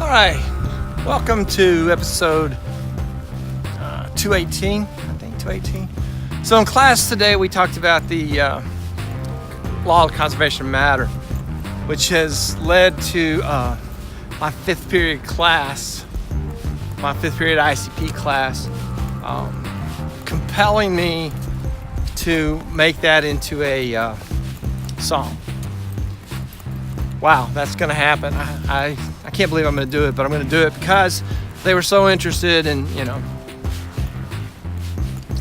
All right, welcome to episode 218, I think 218. So in class today we talked about the law of conservation of matter, which has led to my fifth period class, my fifth period ICP class, compelling me to make that into a song. Wow, that's gonna happen. I can't believe I'm gonna do it, but I'm gonna do it because they were so interested in,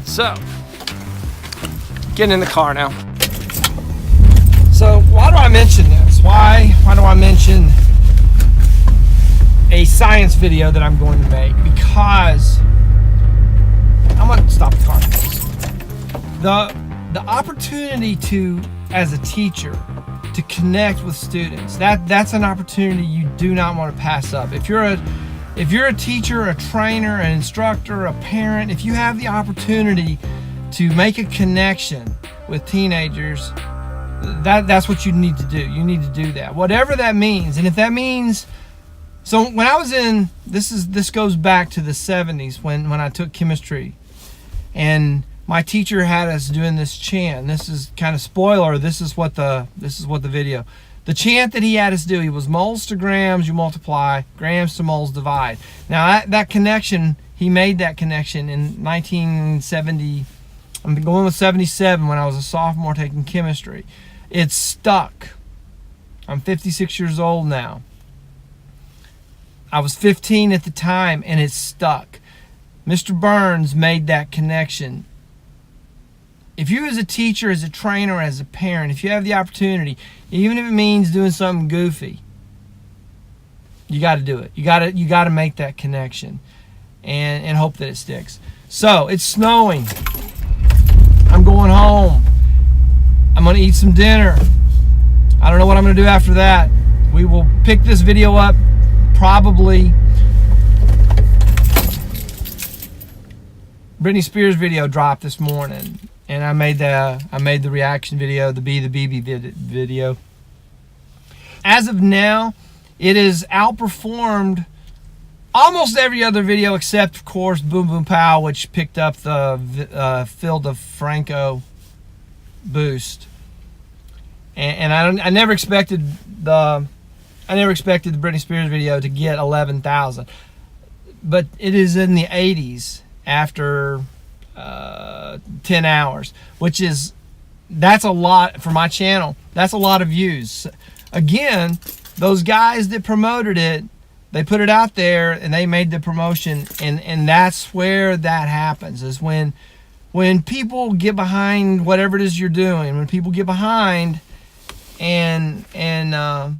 So, getting in the car now. So, why do I mention this? Why do I mention a science video that I'm going to make? Because I'm gonna stop the car. The opportunity to, as a teacher, to connect with students, that's an opportunity you do not want to pass up. If you're a teacher, a trainer, an instructor, a parent, if you have the opportunity to make a connection with teenagers, that's what you need to do. You need to do that, whatever that means. And if that means, so when I was in, this goes back to the 70s when I took chemistry, and my teacher had us doing this chant. This is kind of spoiler. This is what the video. The chant that he had us do, he was moles to grams, you multiply, grams to moles divide. Now that connection, he made that connection in 1970. I'm going with 77 when I was a sophomore taking chemistry. It stuck. I'm 56 years old now. I was 15 at the time and it stuck. Mr. Burns made that connection. If you as a teacher, as a trainer, as a parent, if you have the opportunity, even if it means doing something goofy, you got to do it. You got to make that connection and hope that it sticks. So it's snowing. I'm going home. I'm going to eat some dinner. I don't know what I'm going to do after that. We will pick this video up probably. Britney Spears video dropped this morning. And I made the reaction video, the BB video. As of now, it has outperformed almost every other video except, of course, Boom Boom Pow, which picked up the Phil DeFranco boost. And I never expected the Britney Spears video to get 11,000, but it is in the 80s after 10 hours, that's a lot for my channel. That's a lot of views. Again, those guys that promoted it, they put it out there and they made the promotion, and that's where that happens, is when people get behind whatever it is you're doing, when people get behind all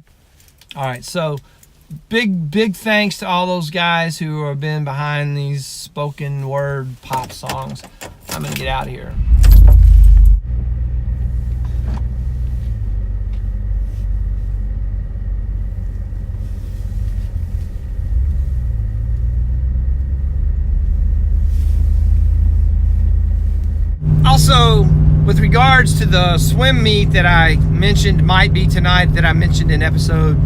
right, so big thanks to all those guys who have been behind these spoken word pop songs. I'm gonna get out of here. Also, with regards to the swim meet that I mentioned might be tonight, that I mentioned in episode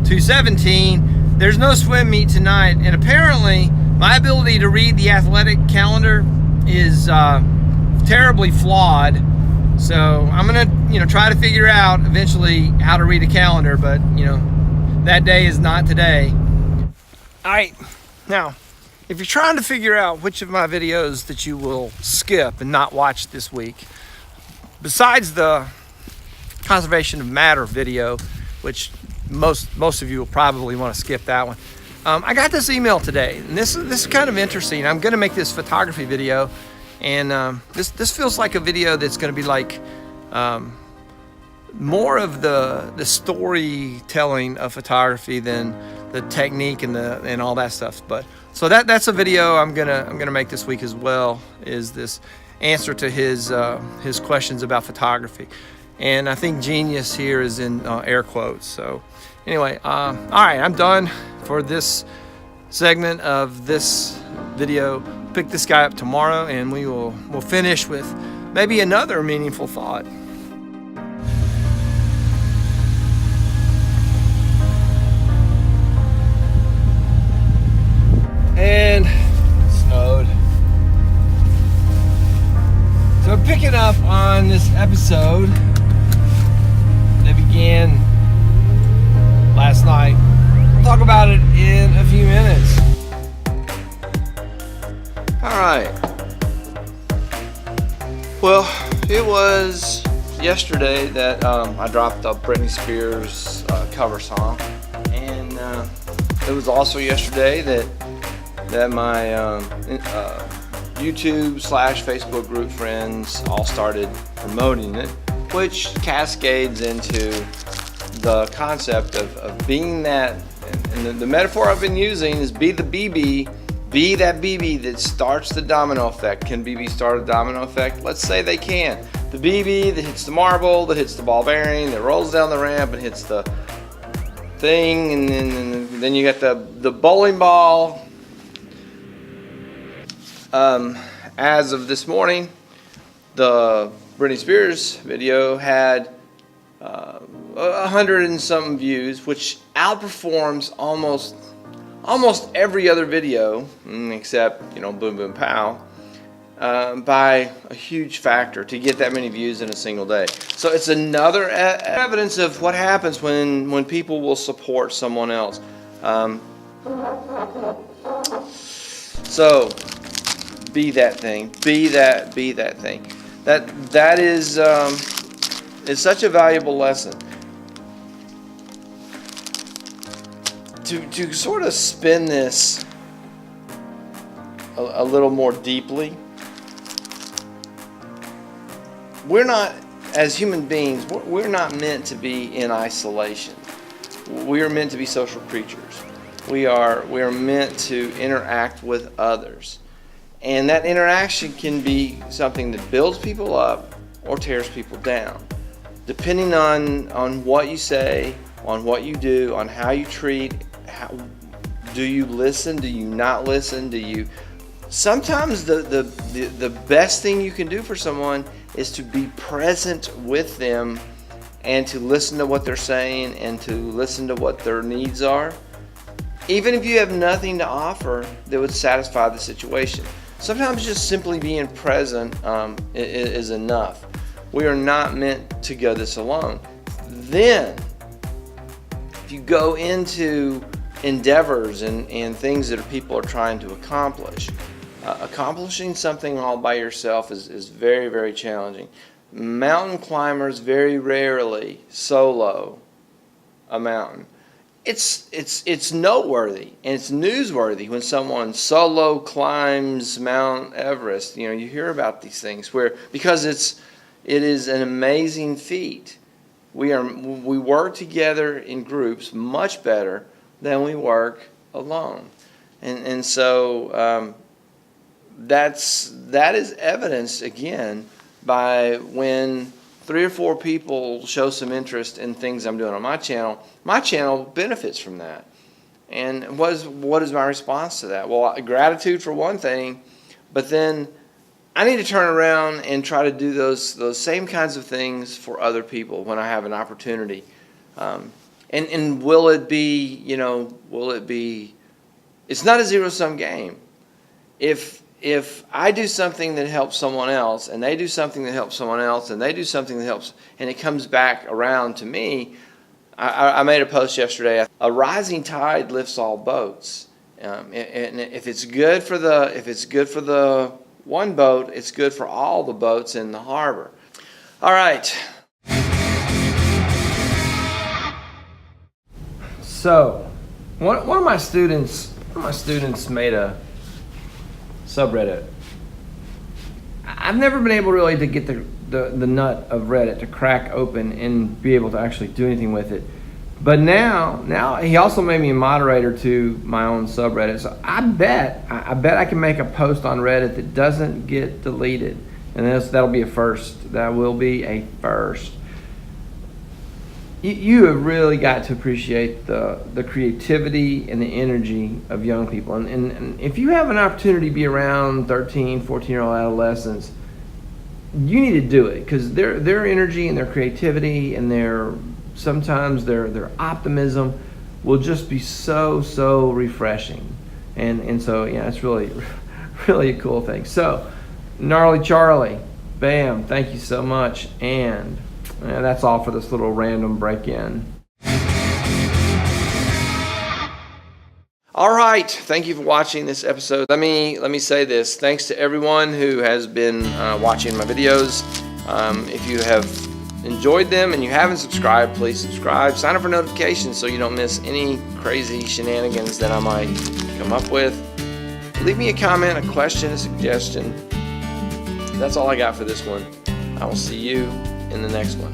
217, there's no swim meet tonight, and apparently my ability to read the athletic calendar is terribly flawed. So I'm gonna try to figure out eventually how to read a calendar, but that day is not today. All right, now if you're trying to figure out which of my videos that you will skip and not watch this week, besides the conservation of matter video, which most of you will probably want to skip that one. I got this email today, and this is kind of interesting. I'm going to make this photography video, and this feels like a video that's going to be like more of the storytelling of photography than the technique and all that stuff. But so that's a video I'm gonna make this week as well. Is this answer to his questions about photography? And I think genius here is in air quotes. So anyway, all right, I'm done for this segment of this video. Pick this guy up tomorrow, and we'll finish with maybe another meaningful thought. episode that began last night. We'll talk about it in a few minutes. Alright. Well, it was yesterday that I dropped a Britney Spears cover song. And it was also yesterday that my YouTube/Facebook group friends all started promoting it, which cascades into the concept of being that, and the metaphor I've been using is be the BB, be that BB that starts the domino effect. Can BB start a domino effect? Let's say they can. The BB that hits the marble, that hits the ball bearing, that rolls down the ramp and hits the thing, and then you got the bowling ball. As of this morning, the Britney Spears video had 100 and something views, which outperforms almost every other video, except, Boom Boom Pow, by a huge factor to get that many views in a single day. So it's another evidence of what happens when people will support someone else. So be that thing. Be that thing. That is such a valuable lesson. To sort of spin this a little more deeply, we're not, as human beings, we're not meant to be in isolation. We are meant to be social creatures. We are meant to interact with others. And that interaction can be something that builds people up or tears people down, depending on what you say, on what you do, on how you treat. Do you listen? Do you not listen? Sometimes the best thing you can do for someone is to be present with them and to listen to what they're saying and to listen to what their needs are, even if you have nothing to offer that would satisfy the situation. Sometimes just simply being present is enough. We are not meant to go this alone. Then, if you go into endeavors and things that people are trying to accomplish, accomplishing something all by yourself is very, very challenging. Mountain climbers very rarely solo a mountain. It's noteworthy and it's newsworthy when someone solo climbs Mount Everest. You hear about these things because it is an amazing feat. We work together in groups much better than we work alone, and so that is evidenced again by when 3 or 4 people show some interest in things I'm doing on my channel. My channel benefits from that. And what is my response to that? Well, gratitude for one thing, but then I need to turn around and try to do those same kinds of things for other people when I have an opportunity. And will it be, it's not a zero-sum game. If I do something that helps someone else, and they do something that helps someone else, and they do something that helps, and it comes back around to me, I made a post yesterday. A rising tide lifts all boats, and if it's good for the one boat, it's good for all the boats in the harbor. All right. So, one of my students made a subreddit. I've never been able really to get the nut of Reddit to crack open and be able to actually do anything with it. But now he also made me a moderator to my own subreddit. So I bet I can make a post on Reddit that doesn't get deleted. And that'll be a first. That will be a first. You have really got to appreciate the creativity and the energy of young people. And if you have an opportunity to be around 13, 14-year-old adolescents, you need to do it, because their energy and their creativity and sometimes their optimism will just be so refreshing. And so, it's really, really a cool thing. So, Gnarly Charlie, Bam, thank you so much. And that's all for this little random break-in. All right, thank you for watching this episode. Let me say this. Thanks to everyone who has been watching my videos. If you have enjoyed them and you haven't subscribed, please subscribe. Sign up for notifications so you don't miss any crazy shenanigans that I might come up with. Leave me a comment, a question, a suggestion. That's all I got for this one. I will see you in the next one.